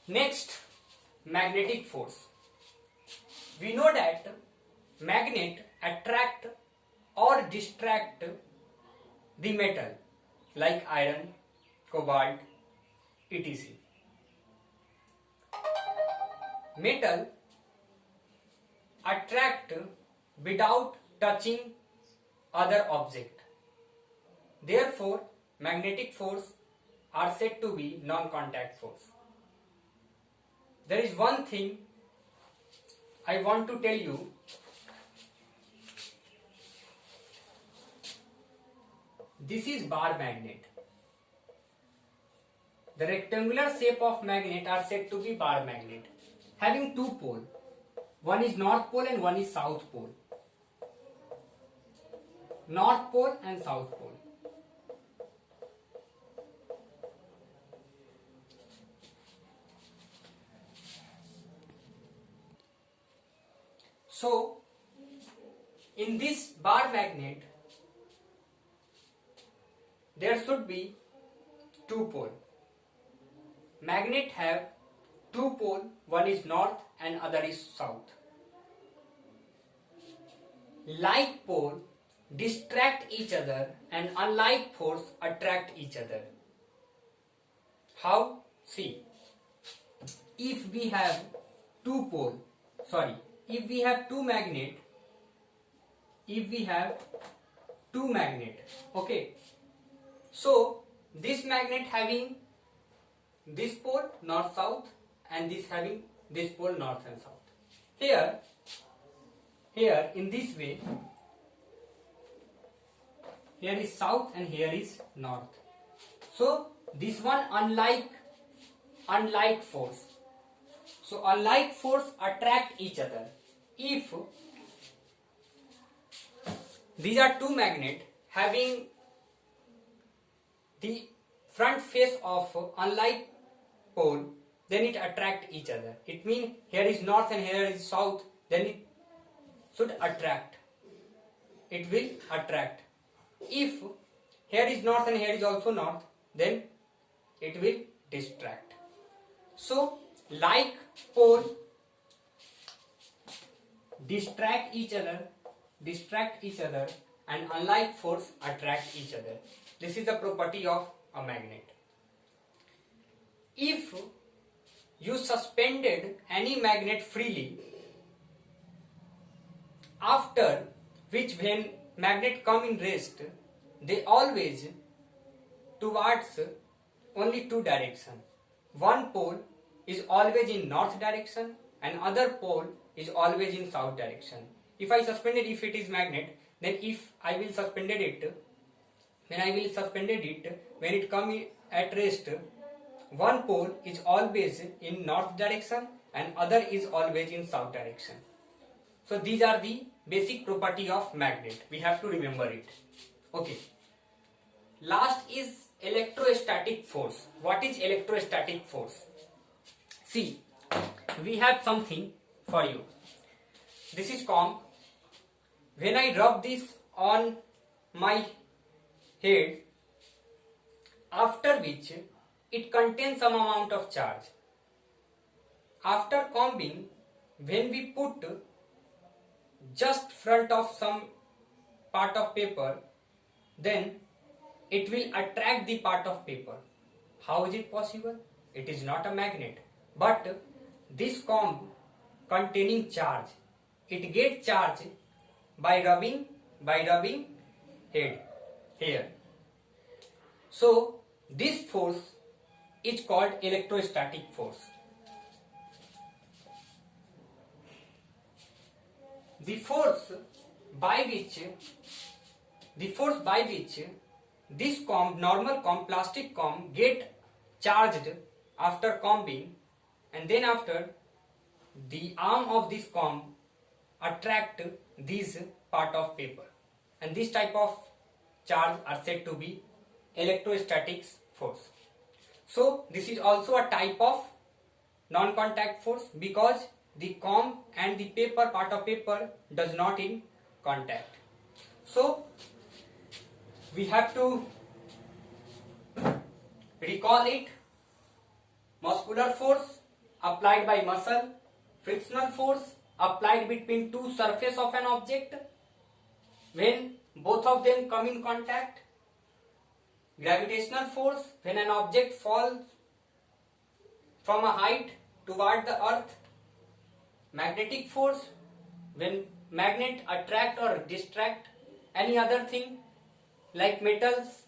Next, magnetic force. We know that magnet attract or distract the metal like iron, cobalt, etc. Metal attract without touching other object. Therefore, magnetic force are said to be non-contact force. There is one thing I want to tell you. This is bar magnet. The rectangular shape of magnet are said to be bar magnet, having two poles. One is north pole and one is south pole. North pole and south pole. So, in this bar magnet, there should be two poles. Magnet have two poles, one is north and other is south. Like pole distract each other and unlike poles attract each other. How? See, if we have two pole, if we have two magnet, okay, so this magnet having this pole north south and this having this pole north and south. Here in this way, here is south and here is north. So this one unlike force. So unlike force attract each other. If these are two magnets having the front face of unlike pole, then it attract each other. It means here is north and here is south, then it should attract. It will attract. If here is north and here is also north, then it will distract. So like pole distract each other and unlike force attract each other. This is the property of a magnet. If you suspended any magnet freely, after which when magnet come in rest, they always towards only two direction. One pole is always in north direction and other pole is always in south direction. If I suspended, if it is magnet, then if I will suspended it, when it come at rest, one pole is always in north direction and other is always in south direction. So these are the basic property of magnet. We have to remember it. Okay. Last is electrostatic force. What is electrostatic force? See, we have something for you. This is comb. When I rub this on my head, after which it contains some amount of charge. After combing, when we put just front of some part of paper, then it will attract the part of paper. How is it possible? It is not a magnet, but this comb containing charge, it gets charge by rubbing head here. So this force is called electrostatic force. The force by which this comb, normal comb, plastic comb, get charged after combing, and then after the arm of this comb attract this part of paper, and this type of charge are said to be electrostatic force. So this is also a type of non-contact force because the comb and the paper, part of paper, does not in contact. So we have to recall it. Muscular force applied by muscle, frictional force applied between two surfaces of an object when both of them come in contact, gravitational force when an object falls from a height toward the earth, magnetic force when magnet attract or distract any other thing like metals,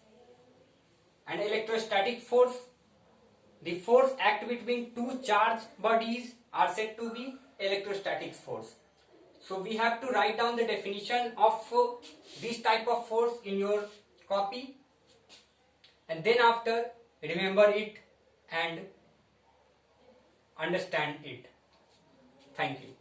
and electrostatic force. The force act between two charged bodies are said to be electrostatic force. So we have to write down the definition of this type of force in your copy, and then after remember it and understand it. Thank you.